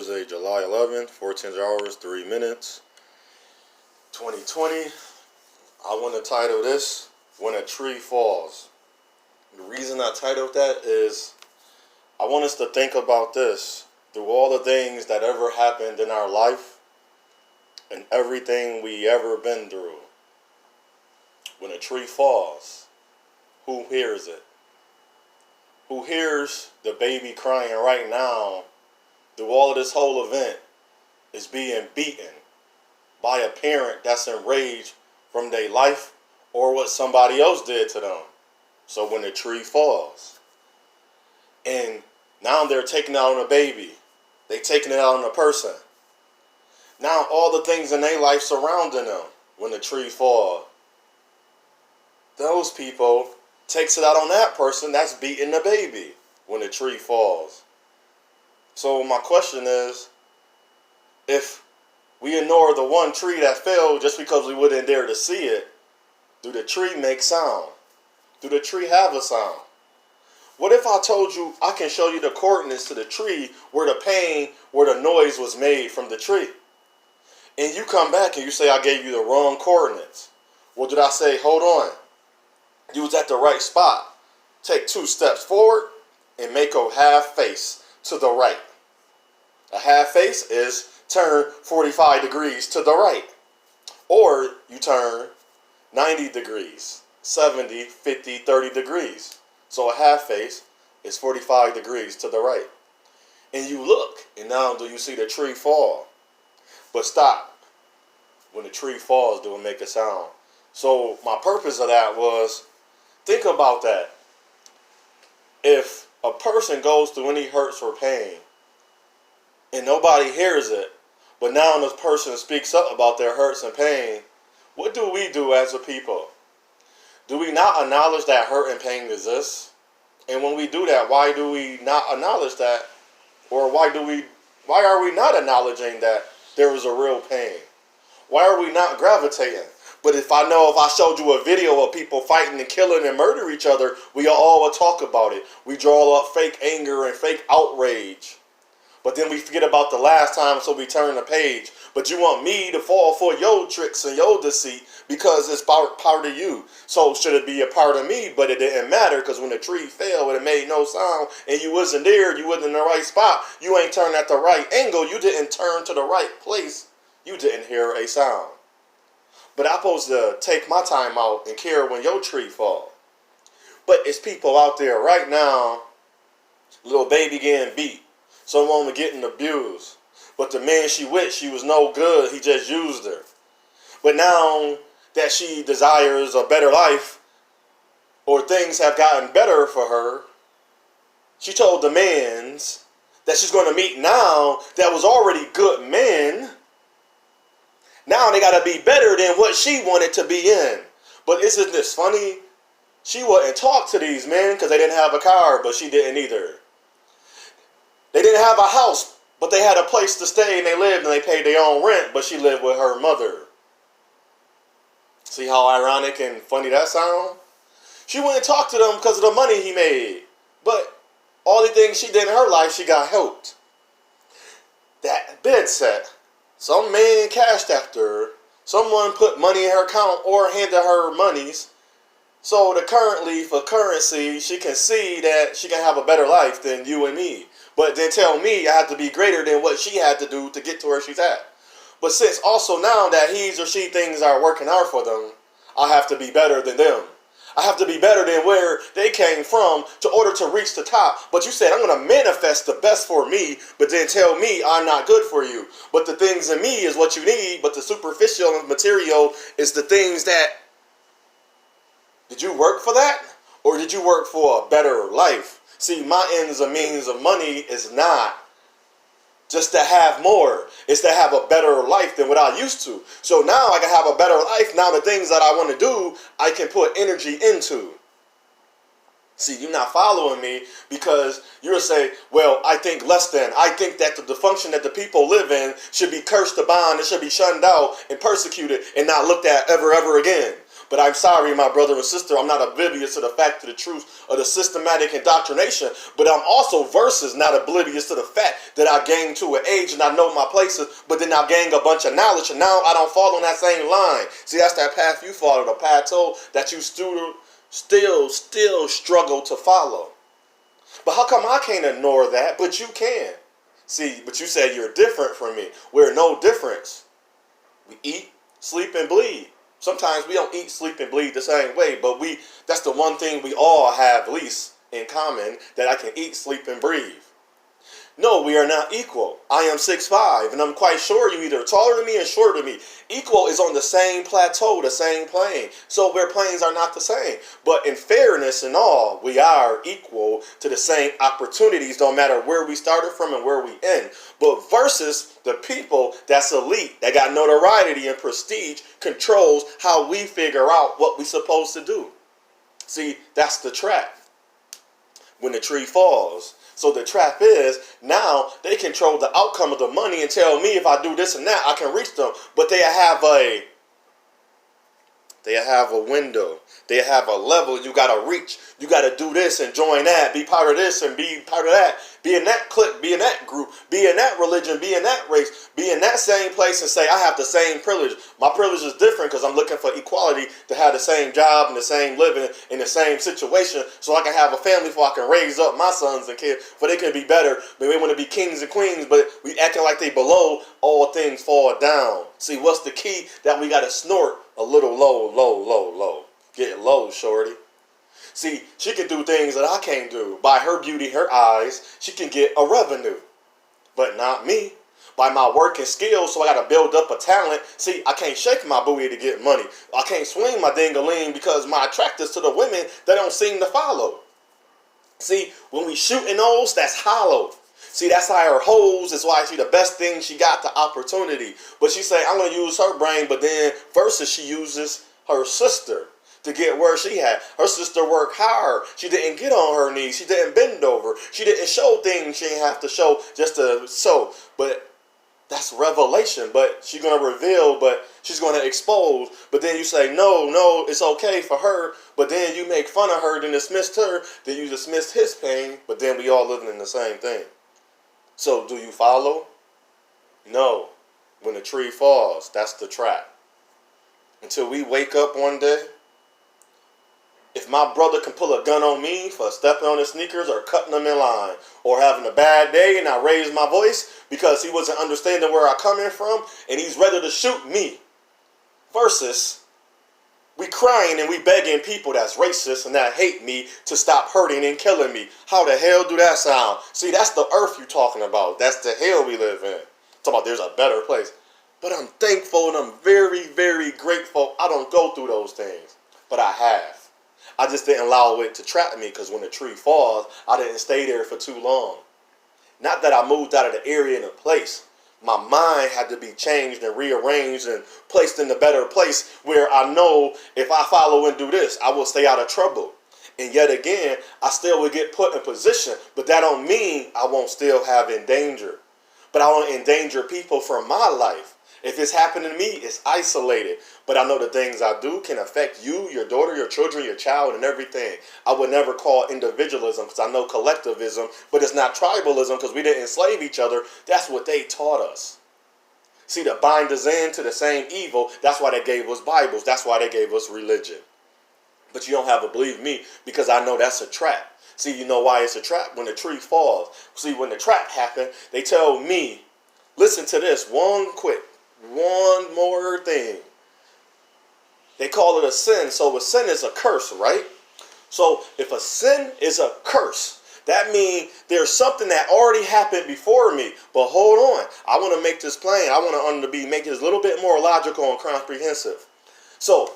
Thursday, July 11th, 14 hours, 3 minutes, 2020. I want to title this, When a Tree Falls. The reason I titled that is I want us to think about this. Through all the things that ever happened in our life and everything we ever been through, when a tree falls, who hears it? Who hears the baby crying right now through all of this whole event is being beaten by a parent that's enraged from their life or what somebody else did to them? So when the tree falls, and now they're taking it out on a baby, they taking it out on a person. Now all the things in their life surrounding them, when the tree falls, those people takes it out on that person that's beating the baby when the tree falls. So my question is, if we ignore the one tree that fell just because we wouldn't dare to see it, do the tree make sound? Do the tree have a sound? What if I told you I can show you the coordinates to the tree where the noise was made from the tree? And you come back and you say I gave you the wrong coordinates. Well, did I say, hold on, you was at the right spot. Take 2 steps forward and make a half face to the right. A half face is turn 45 degrees to the right. Or you turn 90 degrees, 70, 50, 30 degrees. So a half face is 45 degrees to the right. And you look, and now do you see the tree fall? But stop. When the tree falls, do it make a sound? So my purpose of that was, think about that. If a person goes through any hurts or pain, and nobody hears it, but now this person speaks up about their hurts and pain, what do we do as a people? Do we not acknowledge that hurt and pain exists? And when we do that, why do we not acknowledge that? Or why are we not acknowledging that there is a real pain? Why are we not gravitating? But if I showed you a video of people fighting and killing and murder each other, we all would talk about it. We draw up fake anger and fake outrage. But then we forget about the last time, so we turn the page. But you want me to fall for your tricks and your deceit because it's part of you. So should it be a part of me? But it didn't matter, because when the tree fell and it made no sound and you wasn't there, you wasn't in the right spot, you ain't turned at the right angle, you didn't turn to the right place, you didn't hear a sound. But I'm supposed to take my time out and care when your tree fall. But it's people out there right now, little baby getting beat, someone getting abused. But the man she with, she was no good, he just used her. But now that she desires a better life, or things have gotten better for her, she told the mans that she's going to meet now that was already good men. Now they got to be better than what she wanted to be in. But isn't this funny? She wouldn't talk to these men because they didn't have a car, but she didn't either. They didn't have a house, but they had a place to stay and they lived and they paid their own rent, but she lived with her mother. See how ironic and funny that sounds? She wouldn't talk to them because of the money he made. But all the things she did in her life, she got helped. That bed set. Some man cashed after her. Someone put money in her account or handed her monies. So for currency, she can see that she can have a better life than you and me. But then tell me I have to be greater than what she had to do to get to where she's at. But since also now that he or she things are working out for them, I have to be better than them. I have to be better than where they came from to order to reach the top. But you said, I'm going to manifest the best for me, but then tell me I'm not good for you. But the things in me is what you need, but the superficial material is the things that... Did you work for that? Or did you work for a better life? See, my ends and means of money is not just to have more. It's to have a better life than what I used to. So now I can have a better life. Now the things that I want to do, I can put energy into. See, you're not following me because you'll say, well, I think less than. I think that the function that the people live in should be cursed to bond. It should be shunned out and persecuted and not looked at ever again. But I'm sorry, my brother and sister, I'm not oblivious to the fact of the truth of the systematic indoctrination, but I'm also versus not oblivious to the fact that I gained to an age and I know my places, but then I gain a bunch of knowledge and now I don't fall on that same line. See, that's that path you follow, the plateau that you still struggle to follow. But how come I can't ignore that, but you can? See, but you said you're different from me. We're no difference. We eat, sleep, and bleed. Sometimes we don't eat, sleep, and bleed the same way, but that's the one thing we all have at least in common, that I can eat, sleep, and breathe. No, we are not equal. I am 6'5", and I'm quite sure you're either taller than me or shorter than me. Equal is on the same plateau, the same plane. So where planes are not the same. But in fairness and all, we are equal to the same opportunities, no matter where we started from and where we end. But versus the people that's elite, that got notoriety and prestige, controls how we figure out what we're supposed to do. See, that's the trap. When the tree falls. So the trap is, now they control the outcome of the money and tell me if I do this and that, I can reach them. But they have a window. They have a level you got to reach. You got to do this and join that. Be part of this and be part of that. Be in that clique. Be in that group. Be in that religion. Be in that race. Be in that same place and say, I have the same privilege. My privilege is different because I'm looking for equality to have the same job and the same living in the same situation so I can have a family so I can raise up my sons and kids for they can be better. But they want to be kings and queens, but we acting like they below, all things fall down. See, what's the key? That we got to snort a little low. Get low, shorty. See, she can do things that I can't do. By her beauty, her eyes, she can get a revenue. But not me. By my work and skill, so I got to build up a talent. See, I can't shake my booty to get money. I can't swing my ding-a-ling because my attractors to the women, they don't seem to follow. See, when we shooting those, that's hollow. See, that's how her hoes is why she the best thing she got, the opportunity. But she say, I'm going to use her brain, but then versus she uses her sister to get where she had. Her sister worked hard. She didn't get on her knees. She didn't bend over. She didn't show things she didn't have to show just to show. But that's revelation. But she's going to reveal, but she's going to expose. But then you say, no, it's okay for her. But then you make fun of her, then dismissed her. Then you dismissed his pain. But then we all living in the same thing. So do you follow? No. When the tree falls, that's the trap. Until we wake up one day, if my brother can pull a gun on me for stepping on his sneakers or cutting them in line or having a bad day and I raise my voice because he wasn't understanding where I'm coming from and he's ready to shoot me, versus we crying and we begging people that's racist and that hate me to stop hurting and killing me. How the hell do that sound? See, that's the earth you're talking about. That's the hell we live in. Talking about there's a better place. But I'm thankful and I'm very, very grateful I don't go through those things. But I have. I just didn't allow it to trap me because when the tree falls, I didn't stay there for too long. Not that I moved out of the area and the place. My mind had to be changed and rearranged and placed in a better place where I know if I follow and do this, I will stay out of trouble. And yet again, I still will get put in position, but that don't mean I won't still have endanger. But I won't endanger people from my life. If it's happening to me, it's isolated. But I know the things I do can affect you, your daughter, your children, your child, and everything. I would never call individualism because I know collectivism, but it's not tribalism because we didn't enslave each other. That's what they taught us. See, to bind us into the same evil, that's why they gave us Bibles. That's why they gave us religion. But you don't have to believe me because I know that's a trap. See, you know why it's a trap? When the tree falls. See, when the trap happened, they tell me, listen to this, one more thing. They call it a sin. So a sin is a curse, right? So if a sin is a curse, that means there's something that already happened before me. But hold on. I want to make this plain. I want to make this a little bit more logical and comprehensive. So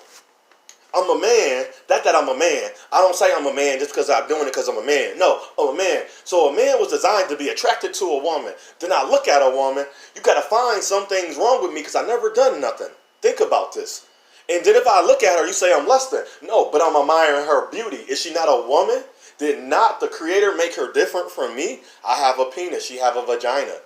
I'm a man. That I'm a man. I don't say I'm a man just because I'm doing it because I'm a man. No, I'm a man. So a man was designed to be attracted to a woman. Then I look at a woman. You got to find some things wrong with me because I never done nothing. Think about this. And then if I look at her, you say I'm less than. No, but I'm admiring her beauty. Is she not a woman? Did not the Creator make her different from me? I have a penis. She have a vagina.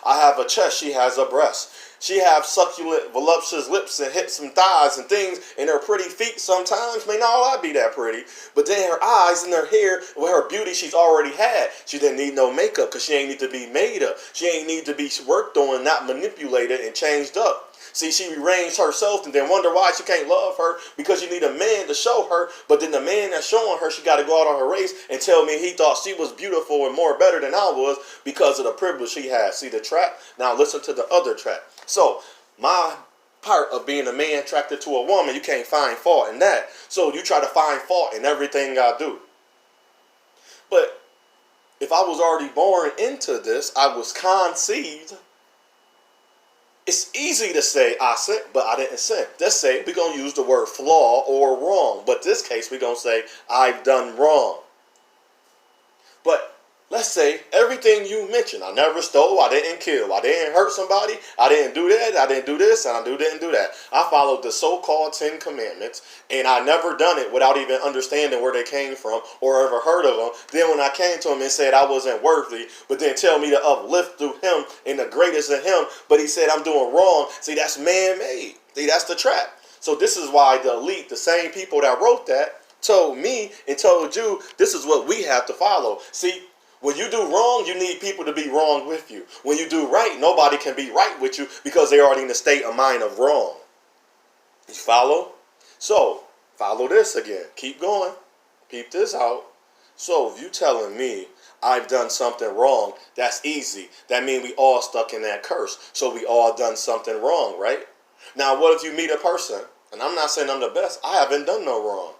I have a chest, she has a breast. She have succulent, voluptuous lips and hips and thighs and things, and her pretty feet sometimes may not all be that pretty. But then her eyes and her hair, with her beauty she's already had. She didn't need no makeup because she ain't need to be made up. She ain't need to be worked on, not manipulated and changed up. See, she rearranged herself and then wonder why she can't love her because you need a man to show her. But then the man that's showing her, she got to go out on her race and tell me he thought she was beautiful and more better than I was because of the privilege she had. See the trap? Now listen to the other trap. So my part of being a man attracted to a woman, you can't find fault in that. So you try to find fault in everything I do. But if I was already born into this, I was conceived. It's easy to say I sinned, but I didn't sin. Let's say we're going to use the word flaw or wrong. But this case, we're going to say I've done wrong. But let's say everything you mentioned. I never stole. I didn't kill. I didn't hurt somebody. I didn't do that. I didn't do this. And I didn't do that. I followed the so-called 10 Commandments. And I never done it without even understanding where they came from or ever heard of them. Then when I came to him and said I wasn't worthy, but then tell me to uplift through him and the greatest of him. But he said I'm doing wrong. See, that's man-made. See, that's the trap. So this is why the elite, the same people that wrote that, told me and told you this is what we have to follow. See, when you do wrong, you need people to be wrong with you. When you do right, nobody can be right with you because they're already in the state of mind of wrong. You follow? So, follow this again. Keep going. Keep this out. So, if you telling me I've done something wrong, that's easy. That means we all stuck in that curse. So, we all done something wrong, right? Now, what if you meet a person, and I'm not saying I'm the best, I haven't done no wrong.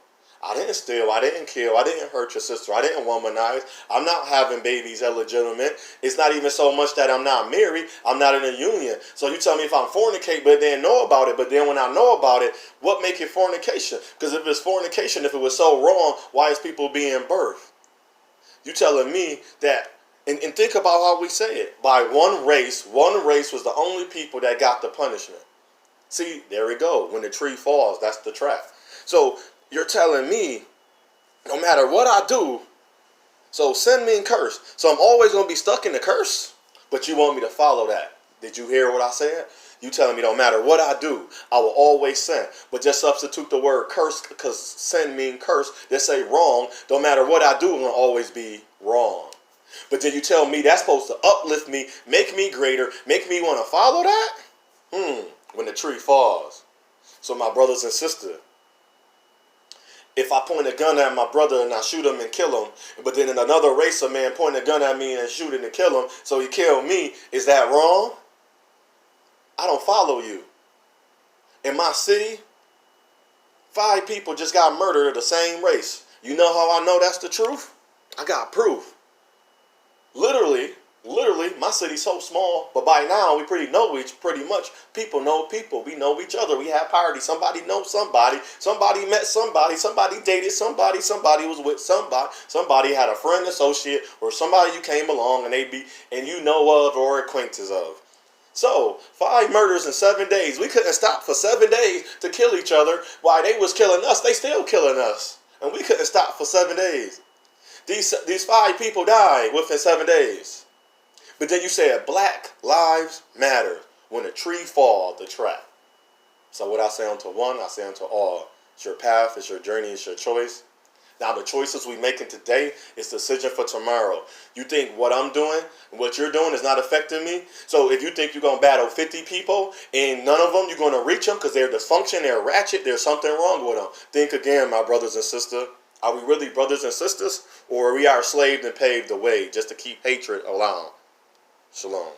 I didn't steal, I didn't kill, I didn't hurt your sister, I didn't womanize, I'm not having babies illegitimate. It's not even so much that I'm not married, I'm not in a union. So you tell me if I'm fornicate but then know about it, but then when I know about it, what make it fornication? Because if it's fornication, if it was so wrong, why is people being birthed? You telling me that, and think about how we say it, by one race was the only people that got the punishment. See, there we go. When the tree falls, that's the trap. So you're telling me, no matter what I do, so sin mean curse. So I'm always going to be stuck in the curse, but you want me to follow that. Did you hear what I said? You telling me no matter what I do, I will always sin. But just substitute the word curse because sin mean curse. Just say wrong. No matter what I do, it will always be wrong. But then you tell me that's supposed to uplift me, make me greater, make me want to follow that? When the tree falls. So my brothers and sisters, if I point a gun at my brother and I shoot him and kill him, but then in another race a man point a gun at me and shoot him and kill him, so he killed me, is that wrong? I don't follow you. In my city, 5 people just got murdered of the same race. You know how I know that's the truth? I got proof. Literally, my city's so small, but by now we pretty much. People know people. We know each other. We have parties. Somebody knows somebody. Somebody met somebody. Somebody dated somebody. Somebody was with somebody. Somebody had a friend, associate, or somebody you came along and you know of or acquaintance of. So, 5 murders in 7 days. We couldn't stop for 7 days to kill each other. While they was killing us, they still killing us. And we couldn't stop for 7 days. These 5 people died within 7 days. But then you said Black Lives Matter. When a tree falls, the trap. So what I say unto one, I say unto all. It's your path, it's your journey, it's your choice. Now the choices we making today is the decision for tomorrow. You think what I'm doing and what you're doing is not affecting me? So if you think you're going to battle 50 people and none of them you're going to reach them because they're dysfunction, they're ratchet, there's something wrong with them. Think again, my brothers and sisters. Are we really brothers and sisters? Or are we enslaved and paved the way just to keep hatred alive? Shalom.